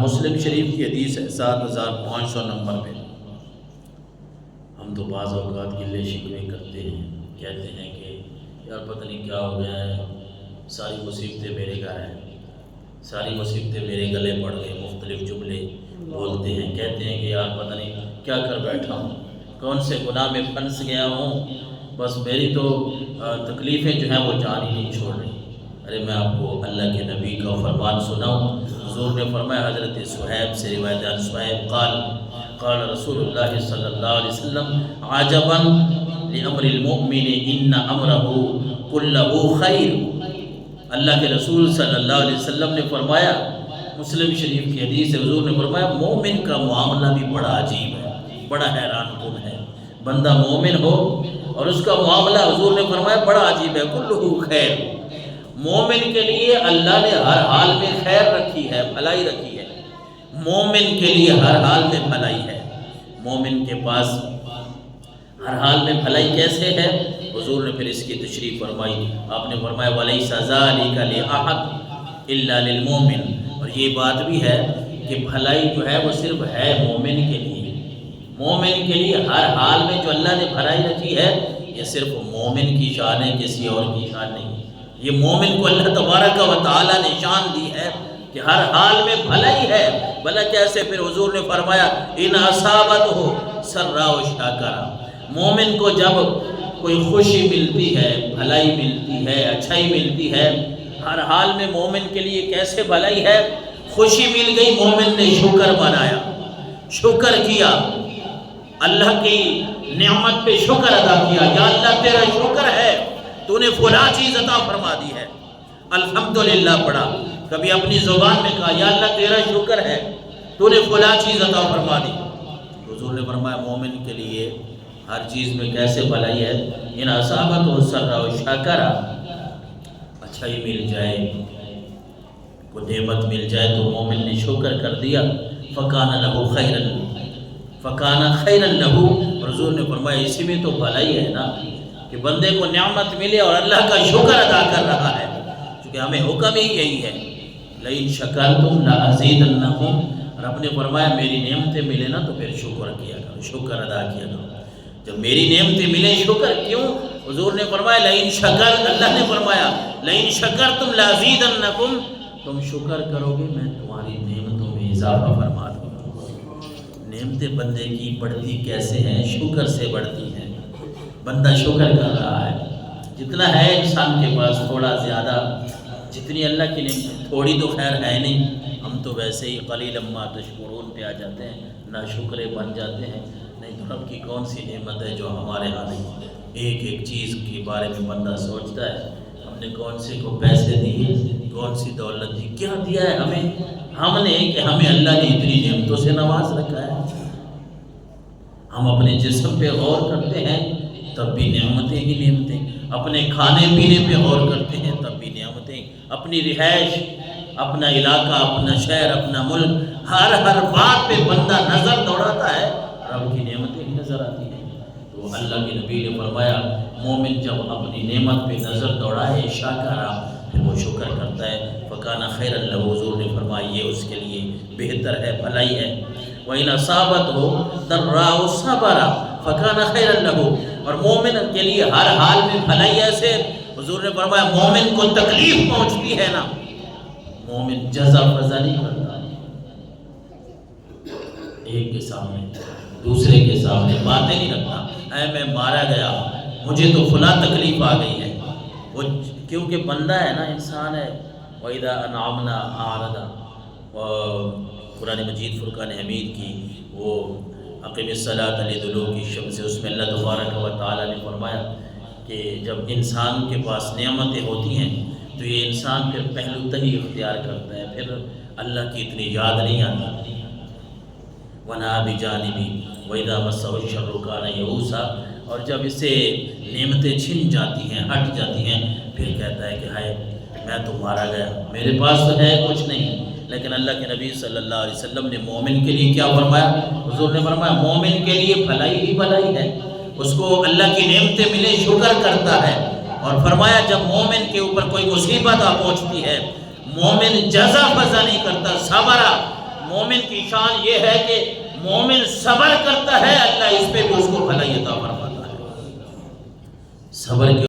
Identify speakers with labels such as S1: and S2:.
S1: مسلم شریف کی حدیث ہے 7500 نمبر پہ۔ ہم تو بعض اوقات گلے شکوے کرتے ہیں، کہتے ہیں کہ یار پتہ نہیں کیا ہو گیا ہے، ساری مصیبتیں میرے گھر ہیں، ساری مصیبتیں میرے گلے پڑ گئے، مختلف جملے بولتے ہیں، کہتے ہیں کہ یار پتہ نہیں کیا کر بیٹھا ہوں، کون سے گناہ میں پھنس گیا ہوں، بس میری تو تکلیفیں جو ہیں وہ جان ہی نہیں چھوڑ رہی۔ ارے میں آپ کو اللہ کے نبی کا فرمان سناؤں، حضور نے فرمایا، حضرت صہیب سے روایت ہے، صہیب قال رسول اللہ صلی اللہ علیہ وسلم عجبا لامر المؤمن ان امرہ کلہ خیر۔ اللہ کے رسول صلی اللہ علیہ وسلم نے فرمایا، مسلم شریف کی حدیث ہے، حضور نے فرمایا مومن کا معاملہ بھی بڑا عجیب ہے، بڑا حیران کن ہے۔ بندہ مومن ہو اور اس کا معاملہ حضور نے فرمایا بڑا عجیب ہے، کلہ خیر۔ مومن کے لیے اللہ نے ہر حال میں خیر رکھی ہے، بھلائی رکھی ہے، مومن کے لیے ہر حال میں بھلائی ہے۔ مومن کے پاس ہر حال میں بھلائی کیسے ہے؟ حضور نے پھر اس کی تشریح فرمائی، آپ نے فرمایا وَلَيْسَ ذَلِكَ لِأَحَدٍ إِلَّا لِلْمُؤْمِنِ۔ اور یہ بات بھی ہے کہ بھلائی جو ہے وہ صرف ہے مومن کے لیے، مومن کے لیے ہر حال میں جو اللہ نے بھلائی رکھی ہے یہ صرف مومن کی شان ہے، کسی اور کی شان نہیں۔ یہ مومن کو اللہ تبارک و تعالیٰ نے شان دی ہے کہ ہر حال میں بھلائی ہے۔ بھلا کیسے؟ پھر حضور نے فرمایا ان اصابتہ سراء شکرا۔ مومن کو جب کوئی خوشی ملتی ہے، بھلائی ملتی ہے، اچھائی ملتی ہے، ہر حال میں مومن کے لیے کیسے بھلائی ہے؟ خوشی مل گئی، مومن نے شکر منایا، شکر کیا، اللہ کی نعمت پہ شکر ادا کیا، یا اللہ تیرا شکر ہے تو نے فلاں چیز عطا فرما دی ہے، الحمدللہ پڑھا، کبھی اپنی زبان میں کہا یا اللہ تیرا شکر ہے تو نے فلاں چیز عطا فرما دی۔ حضور نے فرمایا مومن کے لیے ہر چیز میں کیسے بھلائی ہے، ان اصابتہ سراء شکرا، اچھائی مل جائے، کوئی نعمت مل جائے تو مومن نے شکر کر دیا، فکان لہ خیرا لہ۔ حضور نے فرمایا اسی میں تو بھلائی ہے نا، کہ بندے کو نعمت ملے اور اللہ کا شکر ادا کر رہا ہے، کیونکہ ہمیں حکم ہی یہی ہے لئن شکرتم لازیدنکم۔ رب نے فرمایا میری نعمتیں ملے نا تو پھر شکر کیا کرو، شکر ادا کیا کرو۔ جب میری نعمتیں ملیں شکر کیوں؟ حضور نے فرمایا لئن شکر، اللہ نے فرمایا لئن شکرتم لازیدنکم، تم شکر کرو گے میں تمہاری نعمتوں میں اضافہ فرما دوں گا۔ نعمتیں بندے کی بڑھتی کیسے ہیں؟ شکر سے بڑھتی ہیں۔ بندہ شکر کر رہا ہے، جتنا ہے انسان کے پاس تھوڑا زیادہ، جتنی اللہ کی نعمت، تھوڑی تو خیر ہے نہیں، ہم تو ویسے ہی قلیلا ما تشکرون پہ آ جاتے ہیں، نا شکرے بن جاتے ہیں۔ نہیں تو رب کی کون سی نعمت ہے جو ہمارے ہاں نہیں؟ ایک ایک چیز کے بارے میں بندہ سوچتا ہے، ہم نے کون سے کو پیسے دیے، کون سی دولت دی، کیا دیا ہے ہمیں، ہم نے کہ ہمیں اللہ نے اتنی نعمتوں سے نواز رکھا ہے۔ ہم اپنے جسم پہ غور کرتے ہیں تب بھی نعمتیں ہی نعمتیں، اپنے کھانے پینے پہ غور کرتے ہیں تب بھی نعمتیں، اپنی رہائش، اپنا علاقہ، اپنا شہر، اپنا ملک، ہر بات پہ بندہ نظر دوڑاتا ہے، رب کی نعمتیں ہی نظر آتی ہیں۔ تو اللہ کے نبی نے فرمایا مومن جب اپنی نعمت پہ نظر دوڑائے شاکرا، پھر وہ شکر کرتا ہے، فکان خیرا لہ۔ حضور نے فرمایا یہ اس کے لیے بہتر ہے، بھلائی ہے۔ وَإِنْ أَصَابَتْهُ ضَرَّاءُ صَبَرَ فَكَانَ خَيْرًا لَهُ۔ اور مومن کے لیے ہر حال میں بھلائی ایسے، حضور نے فرمایا مومن کو تکلیف پہنچتی ہے نا، مومن جزا فضا نہیں کرتا، ایک کے سامنے دوسرے کے سامنے باتیں نہیں رکھتا، اے میں مارا گیا، مجھے تو فلاں تکلیف آ گئی ہے، وہ کیونکہ بندہ ہے نا، انسان ہے۔ وَإِذَا أَنْعَمْنَا أَعْرَضَ، قرآن مجید فرقان حمید کی وہ اقیم الصلاۃ لدلوک الشمس، اس میں اللہ تبارک و تعالیٰ نے فرمایا کہ جب انسان کے پاس نعمتیں ہوتی ہیں تو یہ انسان پھر پہلو تہی اختیار کرتا ہے، پھر اللہ کی اتنی یاد نہیں آتی۔ وَنَا بِجَانِبِ وَإِذَا مَسَّهُ الشَّرُّ كَانَ يَئُوسًا، اور جب اسے نعمتیں چھن جاتی ہیں، ہٹ جاتی ہیں، پھر کہتا ہے کہ ہائے میں تو مارا گیا، میرے پاس تو ہے کچھ نہیں۔ لیکن اللہ کے نبی صلی اللہ علیہ وسلم نے مومن کے لیے کیا فرمایا؟ حضور نے فرمایا مومن کے لیے بھلائی ہی بھلائی ہے، اس کو اللہ کی نعمتیں ملے شکر کرتا ہے۔ اور فرمایا جب مومن کے اوپر کوئی مصیبت آ پہنچتی ہے، مومن جزا فضا نہیں کرتا، صبر، مومن کی شان یہ ہے کہ مومن صبر کرتا ہے، اللہ اس پہ بھی اس کو بھلائی عطا فرماتا ہے۔ صبر کے